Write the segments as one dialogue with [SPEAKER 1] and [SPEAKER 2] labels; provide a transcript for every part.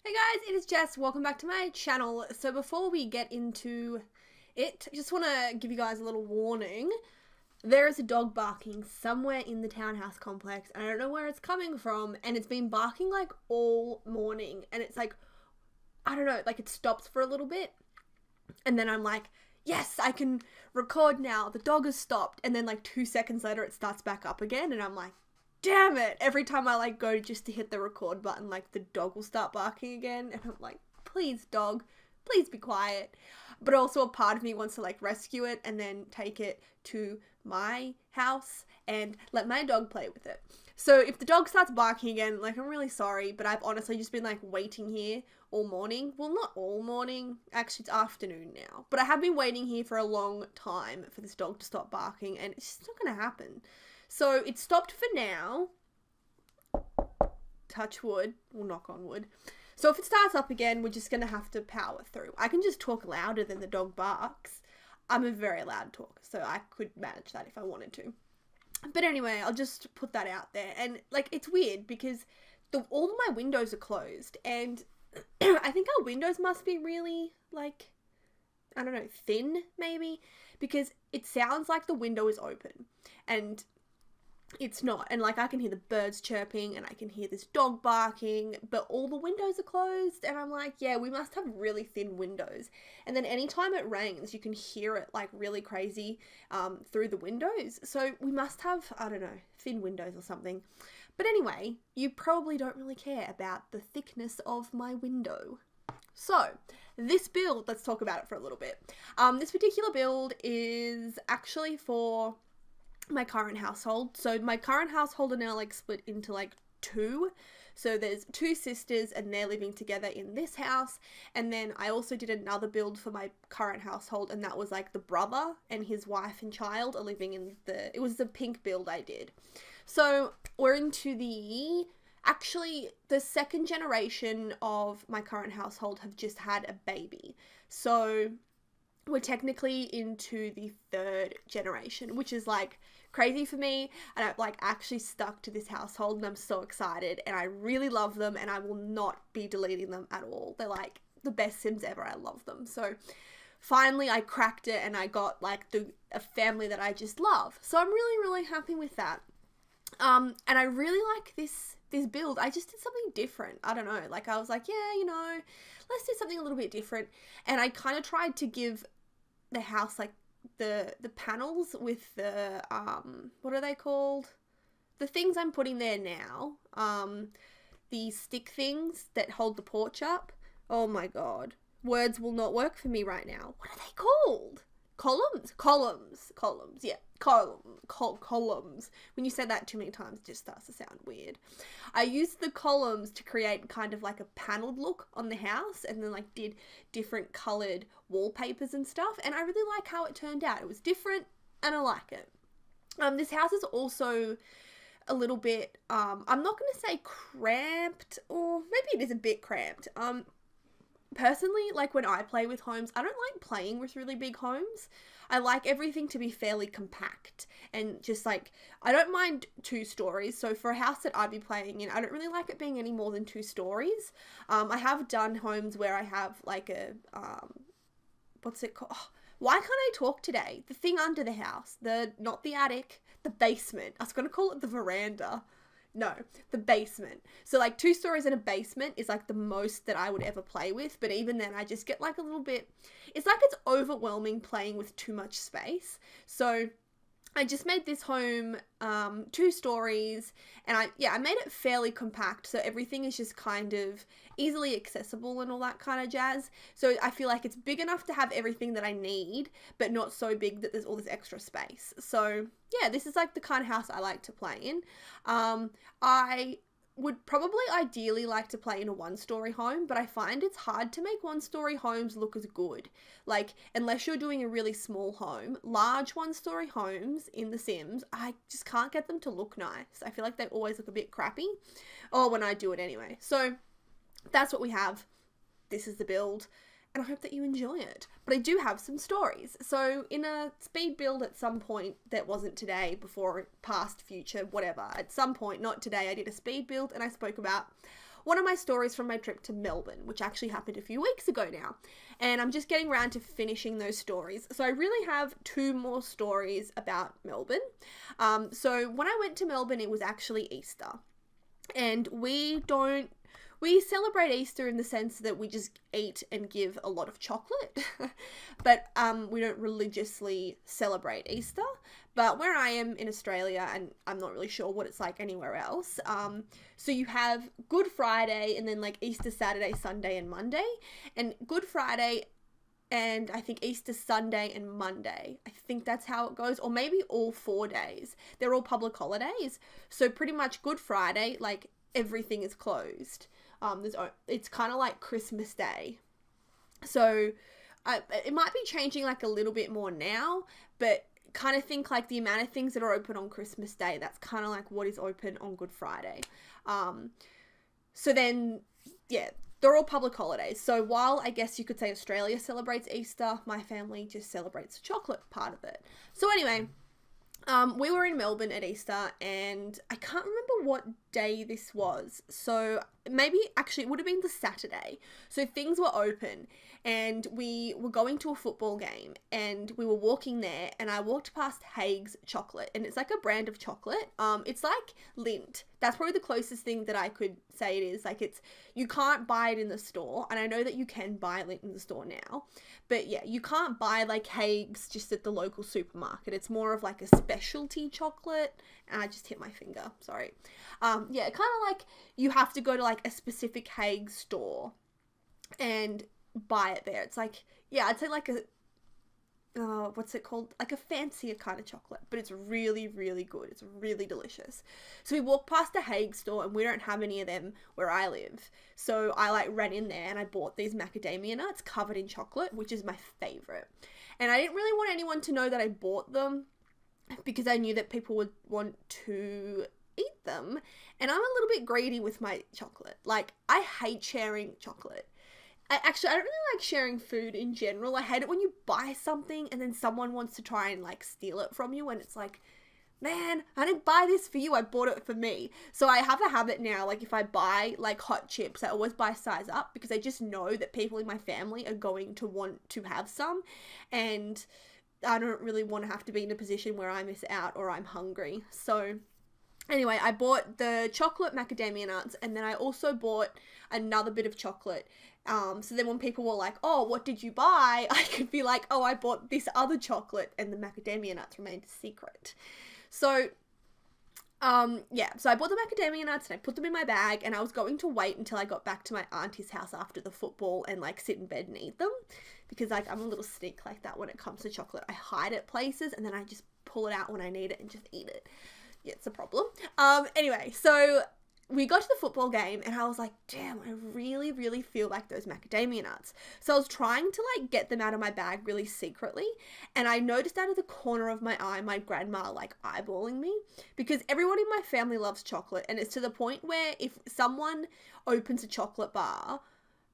[SPEAKER 1] Hey guys, it is Jess. Welcome back to my channel. So before we get into it, I just want to give you guys a little warning. There is a dog barking somewhere in the townhouse complex. I don't know where it's coming from, and it's been barking like all morning. And it's like, I don't know, like it stops for a little bit, and then I'm like, yes, I can record now. The dog has stopped, and then like 2 seconds later, it starts back up again, and I'm like, damn it. Every time I like go just to hit the record button, like the dog will start barking again, and I'm like, please dog, please be quiet. But also a part of me wants to like rescue it and then take it to my house and let my dog play with it. So if the dog starts barking again, like I'm really sorry, but I've honestly just been like waiting here all morning. Well, not all morning, actually it's afternoon now, but I have been waiting here for a long time for this dog to stop barking, and it's just not gonna happen. So it stopped for now. Touch wood. We'll knock on wood. So if it starts up again, we're just going to have to power through. I can just talk louder than the dog barks. I'm a very loud talker, so I could manage that if I wanted to. But anyway, I'll just put that out there. And like, it's weird because all of my windows are closed, and I think our windows must be really like, I don't know, thin maybe, because it sounds like the window is open and it's not. And like I can hear the birds chirping and I can hear this dog barking, but all the windows are closed, and I'm like, yeah, we must have really thin windows. And then anytime it rains, you can hear it like really crazy through the windows. So we must have, I don't know, thin windows or something. But anyway, you probably don't really care about the thickness of my window. So this build, let's talk about it for a little bit. This particular build is actually for my current household. So my current household are now like split into like two. So there's two sisters and they're living together in this house. And then I also did another build for my current household, and that was like the brother and his wife and child are living in it was the pink build I did. So we're into actually the second generation of my current household have just had a baby. So we're technically into the third generation, which is like crazy for me, and I've like actually stuck to this household and I'm so excited, and I really love them, and I will not be deleting them at all. They're like the best Sims ever. I love them. So finally I cracked it and I got like a family that I just love. So I'm really happy with that. And I really like this build. I just did something different. I don't know, like I was like, yeah, you know, let's do something a little bit different. And I kind of tried to give the house like the panels with the what are they called, the things I'm putting there now, the stick things that hold the porch up. Oh my god, words will not work for me right now. What are they called? Columns, yeah, columns. When you say that too many times, it just starts to sound weird. I used the columns to create kind of like a paneled look on the house, and then like did different colored wallpapers and stuff, and I really like how it turned out. It was different and I like it. This house is also a little bit, I'm not going to say cramped, or maybe it is a bit cramped. Personally, like when I play with homes, I don't like playing with really big homes. I like everything to be fairly compact and just like, I don't mind 2 stories. So for a house that I'd be playing in, I don't really like it being any more than 2 stories. I have done homes where I have like a, what's it called? Oh, why can't I talk today? The thing under the house, not the attic, the basement. I was going to call it the veranda. No, the basement. So like 2 stories in a basement is like the most that I would ever play with. But even then I just get like a little bit, it's like it's overwhelming playing with too much space. So I just made this home 2 stories, and I made it fairly compact, so everything is just kind of easily accessible and all that kind of jazz. So I feel like it's big enough to have everything that I need, but not so big that there's all this extra space. So yeah, this is like the kind of house I like to play in. I would probably ideally like to play in a 1-story home, but I find it's hard to make 1-story homes look as good. Like, unless you're doing a really small home, large 1-story homes in The Sims, I just can't get them to look nice. I feel like they always look a bit crappy, or when I do it anyway. So that's what we have. This is the build, and I hope that you enjoy it. But I do have some stories. So in a speed build at some point that wasn't today, before, past, future, whatever, at some point, not today, I did a speed build and I spoke about one of my stories from my trip to Melbourne, which actually happened a few weeks ago now. And I'm just getting around to finishing those stories. So I really have 2 more stories about Melbourne. So when I went to Melbourne, it was actually Easter. And we celebrate Easter in the sense that we just eat and give a lot of chocolate, but we don't religiously celebrate Easter. But where I am in Australia, and I'm not really sure what it's like anywhere else, so you have Good Friday and then like Easter Saturday, Sunday and Monday, and Good Friday and I think Easter Sunday and Monday. I think that's how it goes, or maybe all 4 days. They're all public holidays, so pretty much Good Friday, like everything is closed. It's kind of like Christmas Day. So it might be changing like a little bit more now, but kind of think like the amount of things that are open on Christmas Day, that's kind of like what is open on Good Friday. So then, yeah, they're all public holidays. So while I guess you could say Australia celebrates Easter, my family just celebrates the chocolate part of it. So anyway, we were in Melbourne at Easter, and I can't remember what day this was. So maybe actually it would have been the Saturday. So things were open, and we were going to a football game, and we were walking there, and I walked past Haig's chocolate, and it's like a brand of chocolate. It's like Lindt. That's probably the closest thing that I could say it is. Like, you can't buy it in the store, and I know that you can buy Lindt in the store now, but yeah, you can't buy like Haig's just at the local supermarket. It's more of like a specialty chocolate. And I just hit my finger, sorry. Yeah, kind of like you have to go to like a specific Haig's store and buy it there. It's like, yeah, I'd say like what's it called? Like a fancier kind of chocolate, but it's really, really good. It's really delicious. So we walked past a Haig's store, and we don't have any of them where I live. So I like ran in there and I bought these macadamia nuts covered in chocolate, which is my favorite. And I didn't really want anyone to know that I bought them, because I knew that people would want to eat them. And I'm a little bit greedy with my chocolate. Like, I hate sharing chocolate. I don't really like sharing food in general. I hate it when you buy something and then someone wants to try and like steal it from you, and it's like, man, I didn't buy this for you, I bought it for me. So I have a habit now, like if I buy like hot chips, I always buy size up, because I just know that people in my family are going to want to have some, and I don't really want to have to be in a position where I miss out or I'm hungry. So anyway, I bought the chocolate macadamia nuts, and then I also bought another bit of chocolate. So then when people were like, oh, what did you buy? I could be like, oh, I bought this other chocolate, and the macadamia nuts remained a secret. So, yeah, so I bought the macadamia nuts and I put them in my bag, and I was going to wait until I got back to my auntie's house after the football and like sit in bed and eat them, because like I'm a little sneak like that when it comes to chocolate. I hide it places and then I just pull it out when I need it and just eat it. Yeah, it's a problem. Anyway, so we got to the football game, and I was like, damn, I really, really feel like those macadamia nuts. So I was trying to like get them out of my bag really secretly, and I noticed out of the corner of my eye my grandma like eyeballing me, because everyone in my family loves chocolate, and it's to the point where if someone opens a chocolate bar,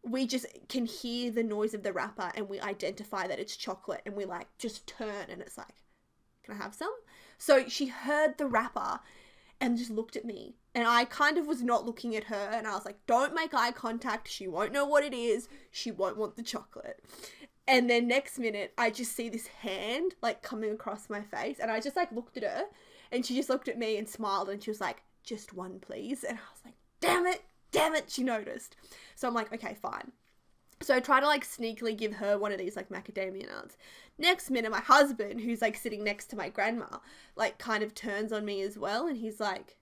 [SPEAKER 1] we just can hear the noise of the wrapper and we identify that it's chocolate, and we like just turn, and it's like, can I have some? So she heard the wrapper and just looked at me, and I kind of was not looking at her, and I was like, don't make eye contact, she won't know what it is, she won't want the chocolate. And then next minute I just see this hand like coming across my face, and I just like looked at her, and she just looked at me and smiled, and she was like, just one please. And I was like, damn it, she noticed. So I'm like, okay, fine. So I try to like sneakily give her one of these like macadamia nuts. Next minute, my husband, who's like sitting next to my grandma, like kind of turns on me as well, and he's like,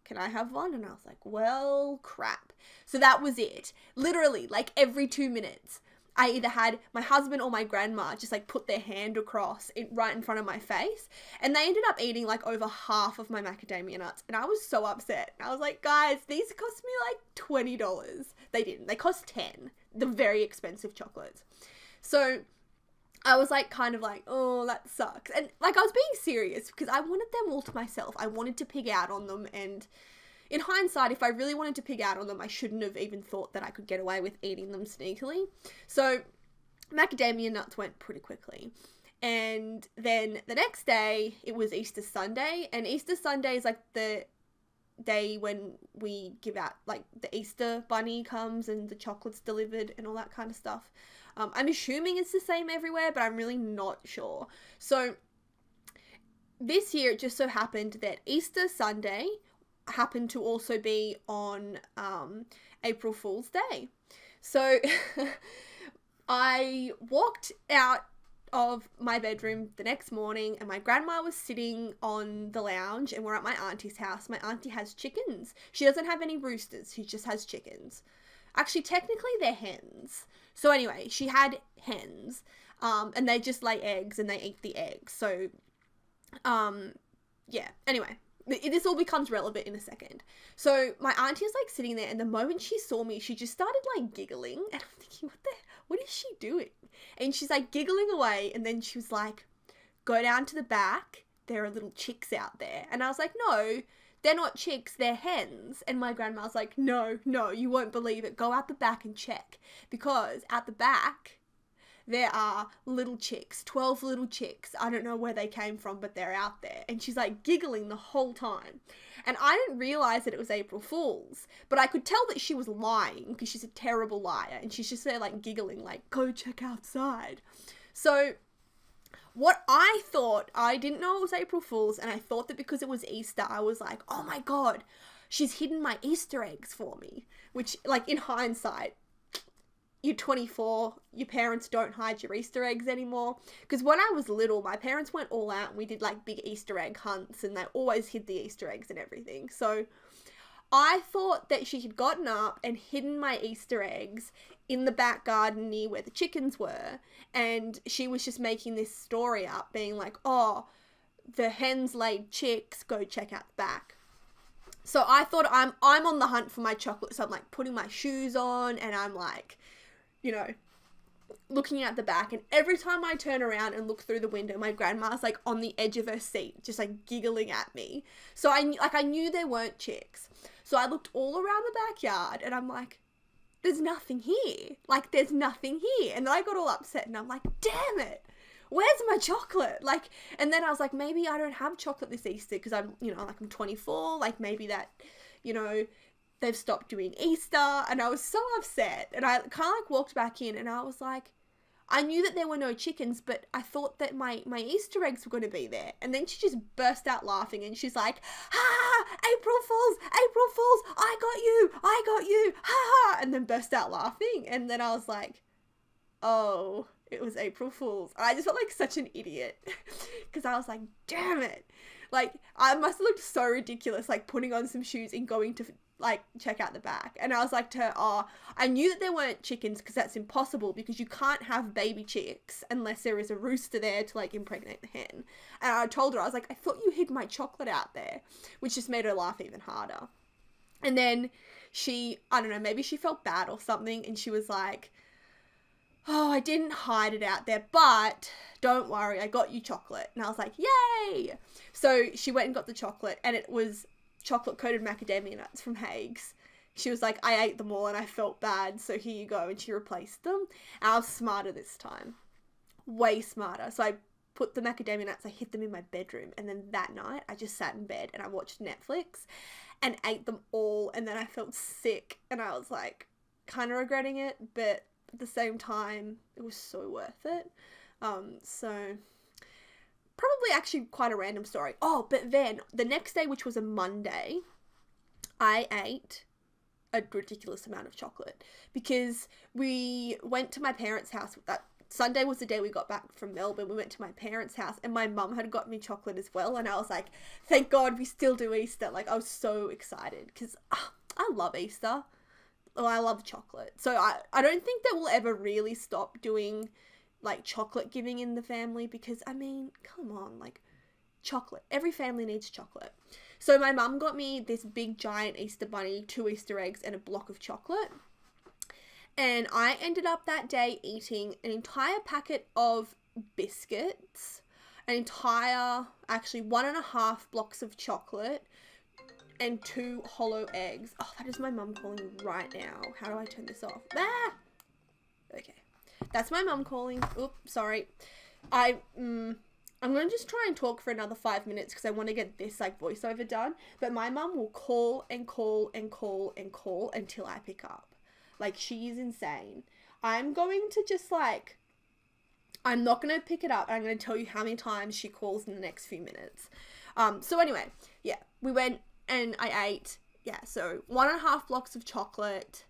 [SPEAKER 1] can I have one? And I was like, well, crap. So that was it. Literally, like every 2 minutes, I either had my husband or my grandma just like put their hand across it right in front of my face, and they ended up eating like over half of my macadamia nuts, and I was so upset. I was like, guys, these cost me like $20. They didn't. They cost 10. The very expensive chocolates. So I was like, kind of like, oh, that sucks. And like, I was being serious because I wanted them all to myself. I wanted to pig out on them, and in hindsight, if I really wanted to pig out on them, I shouldn't have even thought that I could get away with eating them sneakily. So macadamia nuts went pretty quickly. And then the next day, it was Easter Sunday, and Easter Sunday is like the day when we give out, like, the Easter bunny comes and the chocolate's delivered and all that kind of stuff. I'm assuming it's the same everywhere, but I'm really not sure. So this year it just so happened that Easter Sunday happened to also be on April Fool's Day. So I walked out of my bedroom the next morning and my grandma was sitting on the lounge and we're at my auntie's house. My auntie has chickens. She doesn't have any roosters. She just has chickens. Actually, technically they're hens. So anyway, she had hens and they just lay eggs and they eat the eggs. So yeah, anyway, this all becomes relevant in a second. So my auntie is like sitting there and the moment she saw me, she just started like giggling and I'm thinking, what is she doing? And she's like giggling away and then she was like, go down to the back, there are little chicks out there. And I was like, no, they're not chicks, they're hens. And my grandma's like, no, you won't believe it. Go out the back and check. Because at the back, there are little chicks, 12 little chicks. I don't know where they came from, but they're out there. And she's like giggling the whole time. And I didn't realize that it was April Fool's, but I could tell that she was lying because she's a terrible liar. And she's just there like giggling, like, go check outside. So what I thought, I didn't know it was April Fool's, and I thought that because it was Easter, I was like, oh my God, she's hidden my Easter eggs for me. Which, like, in hindsight, you're 24, your parents don't hide your Easter eggs anymore. Because when I was little, my parents went all out and we did like big Easter egg hunts and they always hid the Easter eggs and everything. So I thought that she had gotten up and hidden my Easter eggs in the back garden near where the chickens were. And she was just making this story up being like, oh, the hens laid chicks, go check out the back. So I thought I'm on the hunt for my chocolate. So I'm like putting my shoes on and I'm like, you know, looking at the back, and every time I turn around and look through the window, my grandma's like on the edge of her seat, just like giggling at me. So I knew there weren't chicks. So I looked all around the backyard and I'm like, there's nothing here. Like, there's nothing here. And then I got all upset and I'm like, damn it, where's my chocolate? Like, and then I was like, maybe I don't have chocolate this Easter because I'm, you know, like I'm 24, like maybe that, you know, they've stopped doing Easter. And I was so upset. And I kind of like walked back in and I was like, I knew that there were no chickens, but I thought that my Easter eggs were going to be there. And then she just burst out laughing and she's like, ha, April Fools, I got you, ha ha, and then burst out laughing. And then I was like, oh, it was April Fools. And I just felt like such an idiot because I was like, damn it. Like, I must have looked so ridiculous, like putting on some shoes and going to like check out the back. And I was like to her, oh, I knew that there weren't chickens because that's impossible because you can't have baby chicks unless there is a rooster there to like impregnate the hen. And I told her, I was like, I thought you hid my chocolate out there, which just made her laugh even harder. And then she, I don't know, maybe she felt bad or something, and she was like, oh, I didn't hide it out there, but don't worry, I got you chocolate. And I was like, yay! So she went and got the chocolate, and it was chocolate-coated macadamia nuts from Hague's. She was like, I ate them all and I felt bad, so here you go. And she replaced them. And I was smarter this time. Way smarter. So I put the macadamia nuts, I hid them in my bedroom. And then that night, I just sat in bed and I watched Netflix and ate them all. And then I felt sick. And I was like, kind of regretting it. But at the same time, it was so worth it. So probably actually quite a random story. Oh, but then the next day, which was a Monday, I ate a ridiculous amount of chocolate because we went to my parents' house. That Sunday was the day we got back from Melbourne. We went to my parents' house and my mum had got me chocolate as well. And I was like, thank God we still do Easter. Like, I was so excited because I love Easter. Oh, I love chocolate. So I don't think that we'll ever really stop doing like chocolate giving in the family because, I mean, come on, like chocolate. Every family needs chocolate. So my mum got me this big giant Easter bunny, 2 Easter eggs and a block of chocolate. And I ended up that day eating an entire packet of biscuits, actually 1.5 blocks of chocolate, and 2 hollow eggs. Oh, that is my mum calling right now. How do I turn this off? Ah! Okay. That's my mum calling. Oops, sorry. I'm going to just try and talk for another 5 minutes because I want to get this like voiceover done. But my mum will call and call and call and call until I pick up. Like, she is insane. I'm going to just like, I'm not going to pick it up. I'm going to tell you how many times she calls in the next few minutes. So anyway, yeah, we went and I ate, so 1.5 blocks of chocolate,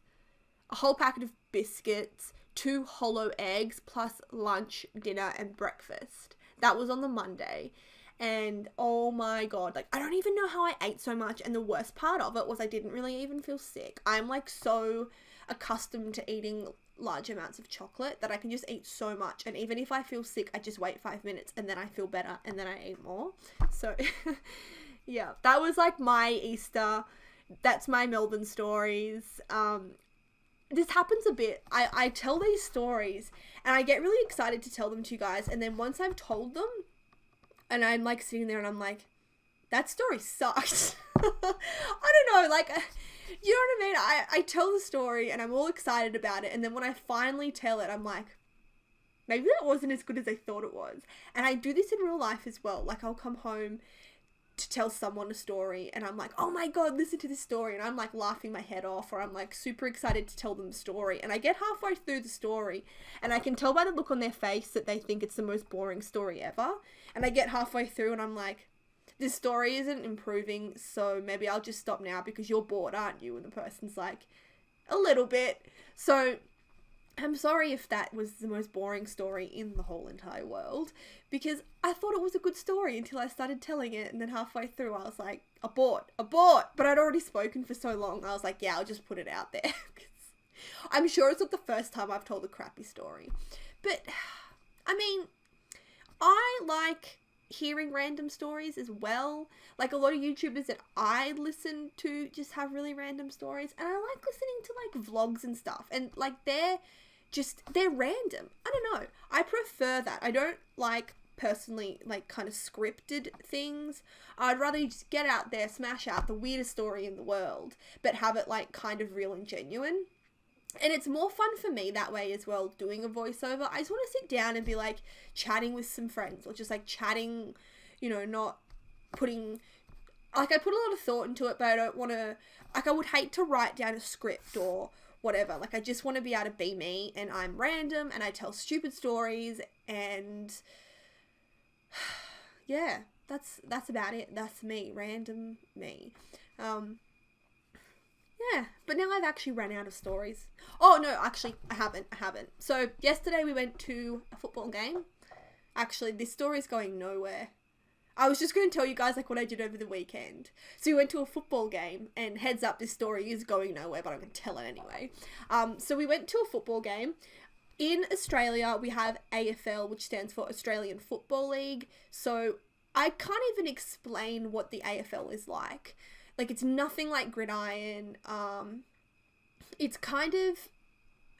[SPEAKER 1] a whole packet of biscuits, 2 hollow eggs, plus lunch, dinner, and breakfast. That was on the Monday. And oh my God, like, I don't even know how I ate so much. And the worst part of it was I didn't really even feel sick. I'm like so accustomed to eating large amounts of chocolate that I can just eat so much. And even if I feel sick, I just wait 5 minutes and then I feel better and then I eat more. So yeah, that was like my Easter. That's my Melbourne stories. This happens a bit. I tell these stories and I get really excited to tell them to you guys. And then once I've told them and I'm like sitting there and I'm like, that story sucked. I don't know, like, you know what I mean? I tell the story and I'm all excited about it. And then when I finally tell it, I'm like, maybe that wasn't as good as I thought it was. And I do this in real life as well. Like, I'll come home to tell someone a story and I'm like, oh my God, listen to this story. And I'm like laughing my head off, or I'm like super excited to tell them the story. And I get halfway through the story and I can tell by the look on their face that they think it's the most boring story ever. And I get halfway through and I'm like, this story isn't improving, so maybe I'll just stop now because you're bored, aren't you? And the person's like, a little bit. So I'm sorry if that was the most boring story in the whole entire world, because I thought it was a good story until I started telling it, and then halfway through I was like, abort. But I'd already spoken for so long, I was like, yeah, I'll just put it out there. I'm sure it's not the first time I've told a crappy story. But, I mean, I like hearing random stories as well. Like, a lot of YouTubers that I listen to just have really random stories, and I like listening to like vlogs and stuff, and like they're random. I don't know, I prefer that. I don't like personally like kind of scripted things. I'd rather you just get out there, smash out the weirdest story in the world, but have it like kind of real and genuine. And it's more fun for me that way as well, doing a voiceover. I just want to sit down and be like chatting with some friends, or just like chatting, you know, not putting, like, I put a lot of thought into it, but I don't want to, like, I would hate to write down a script or whatever. Like, I just want to be able to be me, and I'm random and I tell stupid stories, and yeah, that's about it. That's me, random me. Yeah, but now I've actually run out of stories. Oh, no, actually, I haven't. So, yesterday we went to a football game. Actually, this story's going nowhere. I was just going to tell you guys, like, what I did over the weekend. So, we went to a football game, and heads up, this story is going nowhere, but I'm going to tell it anyway. So, we went to a football game. In Australia, we have AFL, which stands for Australian Football League. So, I can't even explain what the AFL is like. Like, it's nothing like Gridiron. It's kind of,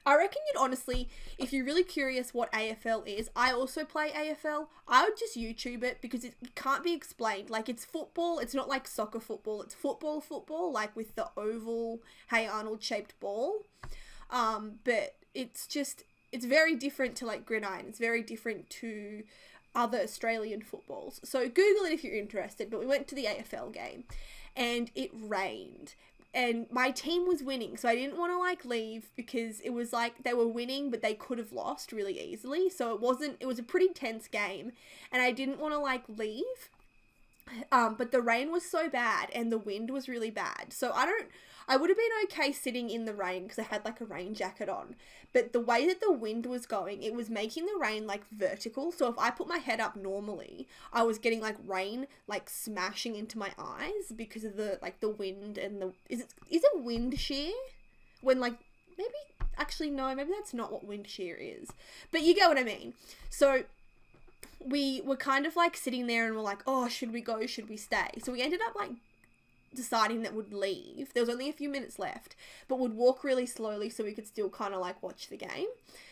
[SPEAKER 1] I reckon you'd honestly, if you're really curious what AFL is, I also play AFL. I would just YouTube it because it can't be explained. Like, it's football. It's not like soccer football. It's football, like with the oval Hey Arnold shaped ball. But it's just, it's very different to like Gridiron. It's very different to other Australian footballs. So Google it if you're interested. But we went to the AFL game. And it rained, and my team was winning, so I didn't want to like leave because it was like they were winning, but they could have lost really easily. So it was a pretty tense game, and I didn't want to like leave. But the rain was so bad and the wind was really bad. So I would have been okay sitting in the rain because I had like a rain jacket on. But the way that the wind was going, it was making the rain like vertical. So if I put my head up normally, I was getting like rain like smashing into my eyes because of the like the wind and the, is it wind shear? When like, maybe, actually no, maybe that's not what wind shear is. But you get what I mean. So we were kind of like sitting there and we're like, oh, should we go? Should we stay? So we ended up like deciding that we'd leave. There was only a few minutes left, but would walk really slowly so we could still kind of like watch the game.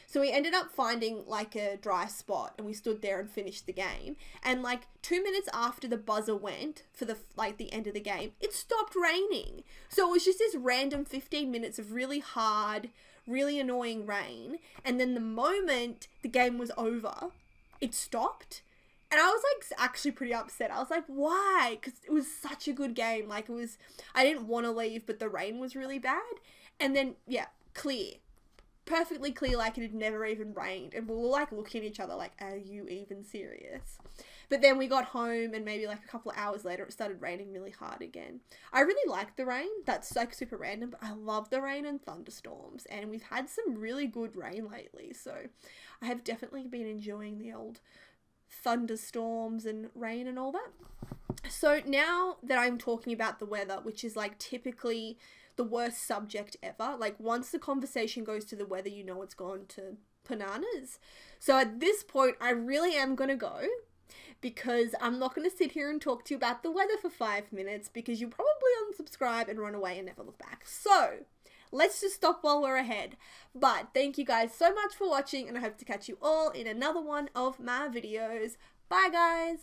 [SPEAKER 1] So we ended up finding like a dry spot and we stood there and finished the game. And like 2 minutes after the buzzer went for the like the end of the game, it stopped raining. So it was just this random 15 minutes of really hard, really annoying rain. And then the moment the game was over, it stopped. And I was like actually pretty upset. I was like, why? Because it was such a good game. Like, it was, I didn't want to leave, but the rain was really bad. And then, yeah, clear. Perfectly clear, like it had never even rained. And we were like looking at each other like, are you even serious? But then we got home and maybe like a couple of hours later it started raining really hard again. I really like the rain. That's like super random, but I love the rain and thunderstorms. And we've had some really good rain lately. So I have definitely been enjoying the old thunderstorms and rain and all that. So now that I'm talking about the weather, which is like typically the worst subject ever, like once the conversation goes to the weather, you know it's gone to bananas. So at this point, I really am going to go, because I'm not going to sit here and talk to you about the weather for 5 minutes, because you'll probably unsubscribe and run away and never look back. So let's just stop while we're ahead. But thank you guys so much for watching, and I hope to catch you all in another one of my videos. Bye guys!